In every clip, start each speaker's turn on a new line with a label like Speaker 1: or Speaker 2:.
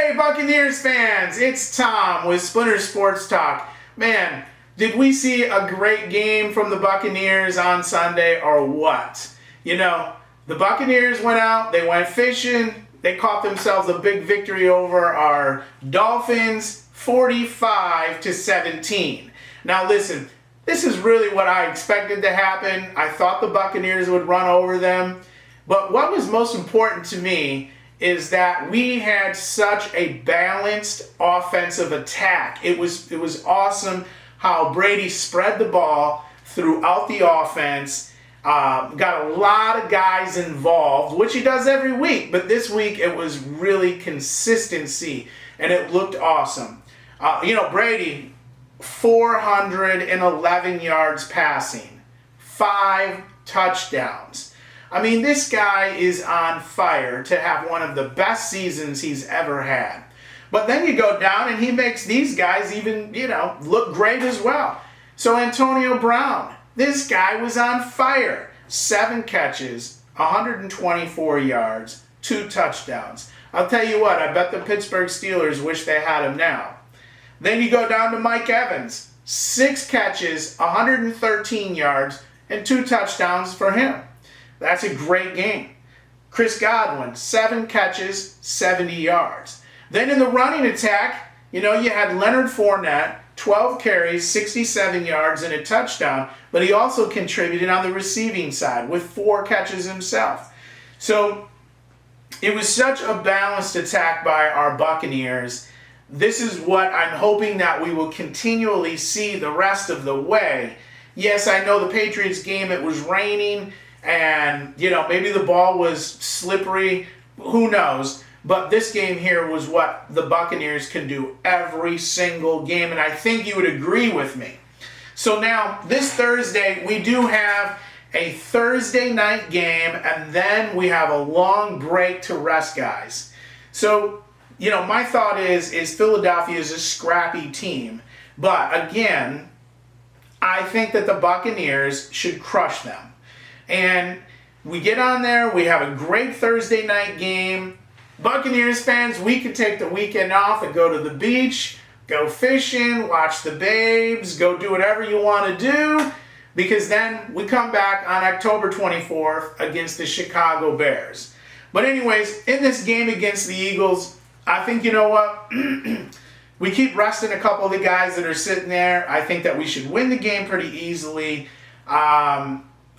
Speaker 1: Hey, Buccaneers fans, it's Tom with Splinter Sports Talk. Man, did we see a great game from the Buccaneers on Sunday or what? You know, the Buccaneers went out, they went fishing, they caught themselves a big victory over our Dolphins, 45-17. Now listen, this is really what I expected to happen. I thought the Buccaneers would run over them. But what was most important to me is that we had such a balanced offensive attack. It was awesome how Brady spread the ball throughout the offense. Got a lot of guys involved, which he does every week. But this week it was really consistency, and it looked awesome. Brady, 411 yards passing, 5 touchdowns. I mean, this guy is on fire to have one of the best seasons he's ever had. But then you go down and he makes these guys even, look great as well. So Antonio Brown, this guy was on fire. 7 catches, 124 yards, 2 touchdowns. I'll tell you what, I bet the Pittsburgh Steelers wish they had him now. Then you go down to Mike Evans, 6 catches, 113 yards, and 2 touchdowns for him. That's a great game. Chris Godwin, 7 catches, 70 yards. Then in the running attack, you had Leonard Fournette, 12 carries, 67 yards, and a touchdown. But he also contributed on the receiving side with 4 catches himself. So it was such a balanced attack by our Buccaneers. This is what I'm hoping that we will continually see the rest of the way. Yes, I know the Patriots game, it was raining. And, maybe the ball was slippery. Who knows? But this game here was what the Buccaneers can do every single game. And I think you would agree with me. So now, this Thursday, we do have a Thursday night game. And then we have a long break to rest guys. So, my thought is Philadelphia is a scrappy team. But, again, I think that the Buccaneers should crush them. And we get on there, we have a great Thursday night game. Buccaneers fans, we can take the weekend off and go to the beach, go fishing, watch the babes, go do whatever you want to do, because then we come back on October 24th against the Chicago Bears. But anyways, in this game against the Eagles, I think, we keep resting a couple of the guys that are sitting there. I think that we should win the game pretty easily.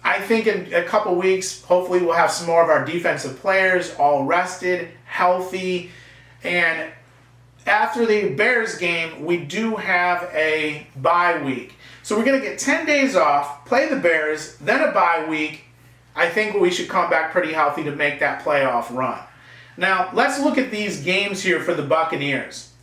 Speaker 1: I think in a couple weeks, hopefully we'll have some more of our defensive players all rested, healthy. And after the Bears game, we do have a bye week. So we're going to get 10 days off, play the Bears, then a bye week. I think we should come back pretty healthy to make that playoff run. Now, let's look at these games here for the Buccaneers.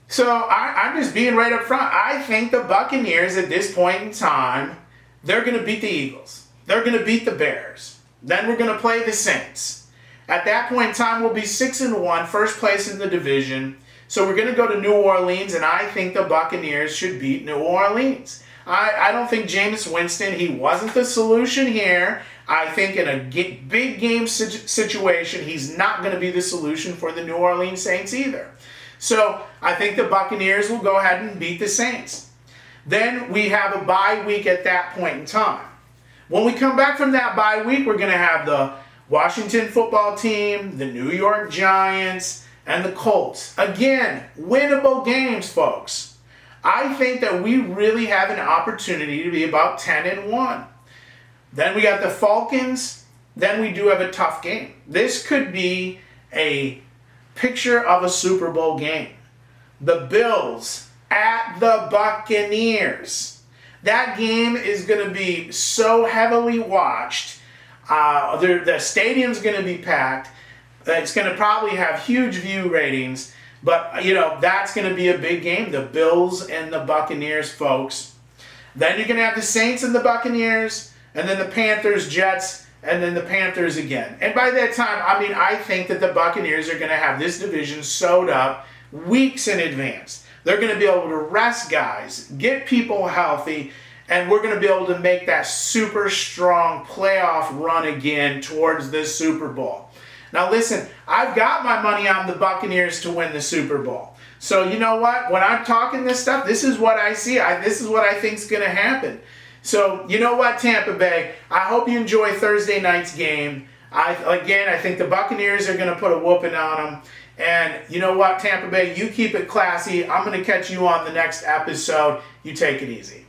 Speaker 1: So I'm just being right up front. I think the Buccaneers at this point in time, they're going to beat the Eagles. They're going to beat the Bears. Then we're going to play the Saints. At that point in time, we'll be 6-1, first place in the division. So we're going to go to New Orleans, and I think the Buccaneers should beat New Orleans. I don't think Jameis Winston, he wasn't the solution here. I think in a big game situation, he's not going to be the solution for the New Orleans Saints either. So I think the Buccaneers will go ahead and beat the Saints. Then we have a bye week at that point in time. When we come back from that bye week, we're going to have the Washington football team, the New York Giants, and the Colts. Again, winnable games, folks. I think that we really have an opportunity to be about 10-1. Then we got the Falcons. Then we do have a tough game. This could be a picture of a Super Bowl game. The Bills at the Buccaneers. That game is going to be so heavily watched. The stadium's going to be packed. It's going to probably have huge view ratings. But, that's going to be a big game. The Bills and the Buccaneers, folks. Then you're going to have the Saints and the Buccaneers. And then the Panthers, Jets, and then the Panthers again. And by that time, I think that the Buccaneers are going to have this division sewed up weeks in advance. They're going to be able to rest guys, get people healthy, and we're going to be able to make that super strong playoff run again towards this Super Bowl. Now listen, I've got my money on the Buccaneers to win the Super Bowl. So you know what? When I'm talking this stuff, this is what I see. This is what I think is going to happen. So you know what, Tampa Bay? I hope you enjoy Thursday night's game. I think the Buccaneers are going to put a whooping on them. And you know what, Tampa Bay? You keep it classy. I'm going to catch you on the next episode. You take it easy.